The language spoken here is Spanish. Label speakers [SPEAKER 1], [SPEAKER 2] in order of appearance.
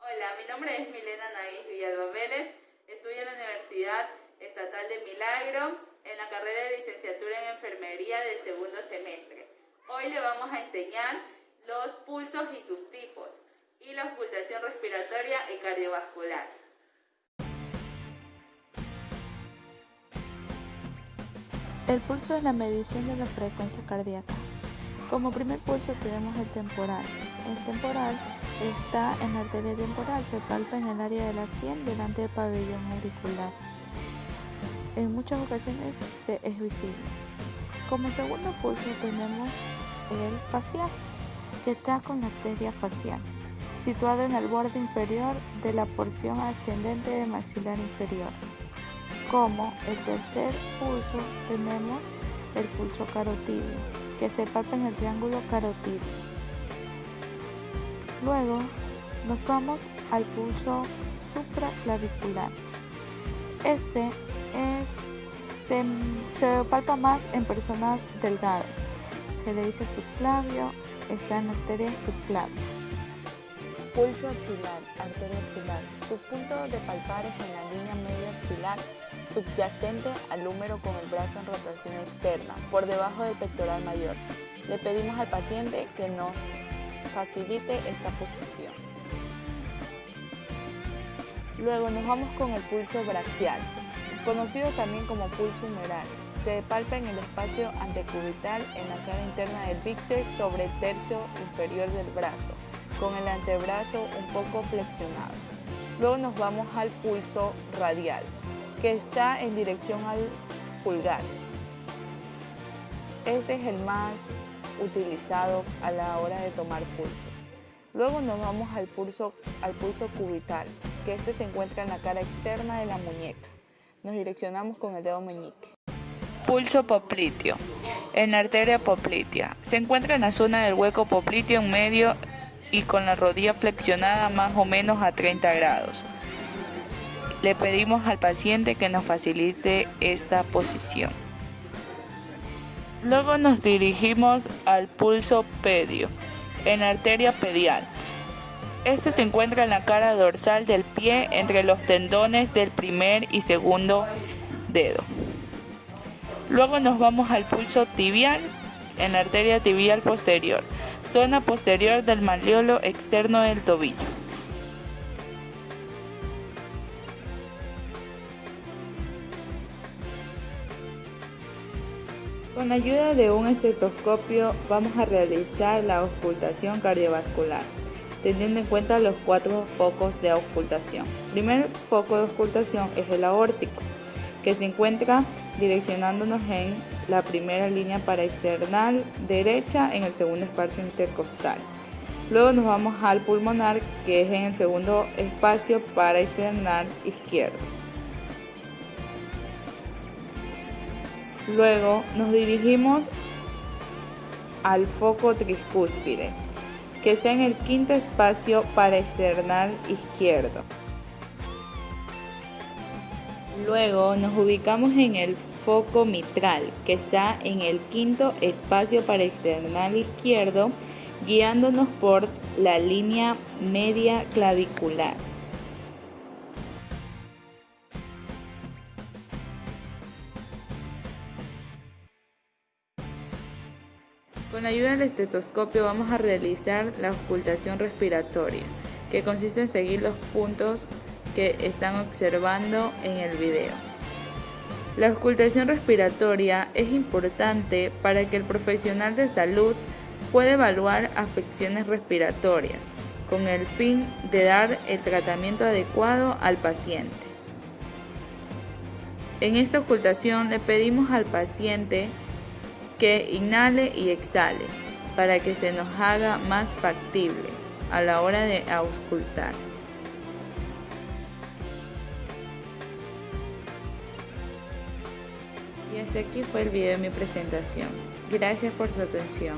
[SPEAKER 1] Hola, mi nombre es Milena Naís Villalba Vélez, estudio en la Universidad Estatal de Milagro en la carrera de licenciatura en enfermería del segundo semestre. Hoy le vamos a enseñar los pulsos y sus tipos y la auscultación respiratoria y cardiovascular.
[SPEAKER 2] El pulso es la medición de la frecuencia cardíaca. Como primer pulso tenemos el temporal. El temporal está en la arteria temporal, se palpa en el área de la sien delante del pabellón auricular. En muchas ocasiones es visible. Como segundo pulso tenemos el facial, que está con la arteria facial, situado en el borde inferior de la porción ascendente del maxilar inferior. Como el tercer pulso tenemos el pulso carotidio, que se palpa en el triángulo carotidio. Luego nos vamos al pulso supraclavicular. Se palpa más en personas delgadas. Se le dice subclavio, está en la arteria subclavia. Pulso axilar, arteria axilar. Su punto de palpar es en la línea medio axilar, subyacente al húmero con el brazo en rotación externa, por debajo del pectoral mayor. Le pedimos al paciente que nos facilite esta posición. Luego nos vamos con el pulso braquial, conocido también como pulso humeral. Se palpa en el espacio antecubital en la cara interna del bíceps sobre el tercio inferior del brazo, con el antebrazo un poco flexionado. Luego nos vamos al pulso radial, que está en dirección al pulgar. Este es el más utilizado a la hora de tomar pulsos. Luego nos vamos al pulso cubital, que se encuentra en la cara externa de la muñeca. Nos direccionamos con el dedo meñique. Pulso popliteo. En la arteria poplitea. Se encuentra en la zona del hueco popliteo en medio y con la rodilla flexionada más o menos a 30 grados. Le pedimos al paciente que nos facilite esta posición. Luego nos dirigimos al pulso pedio, en la arteria pedial. Se encuentra en la cara dorsal del pie entre los tendones del primer y segundo dedo. Luego nos vamos al pulso tibial, en la arteria tibial posterior, zona posterior del malleolo externo del tobillo. Con la ayuda de un estetoscopio vamos a realizar la auscultación cardiovascular, teniendo en cuenta los 4 focos de auscultación. El primer foco de auscultación es el aórtico, que se encuentra direccionándonos en la primera línea paraexternal derecha en el segundo espacio intercostal. Luego nos vamos al pulmonar, que es en el segundo espacio paraexternal izquierdo. Luego nos dirigimos al foco tricúspide, que está en el quinto espacio paraexternal izquierdo. Luego nos ubicamos en el foco mitral, que está en el quinto espacio paraexternal izquierdo, guiándonos por la línea media clavicular. Con la ayuda del estetoscopio vamos a realizar la auscultación respiratoria, que consiste en seguir los puntos que están observando en el video. La auscultación respiratoria es importante para que el profesional de salud pueda evaluar afecciones respiratorias, con el fin de dar el tratamiento adecuado al paciente. En esta auscultación le pedimos al paciente que inhale y exhale para que se nos haga más factible a la hora de auscultar. Y hasta aquí fue el video de mi presentación. Gracias por su atención.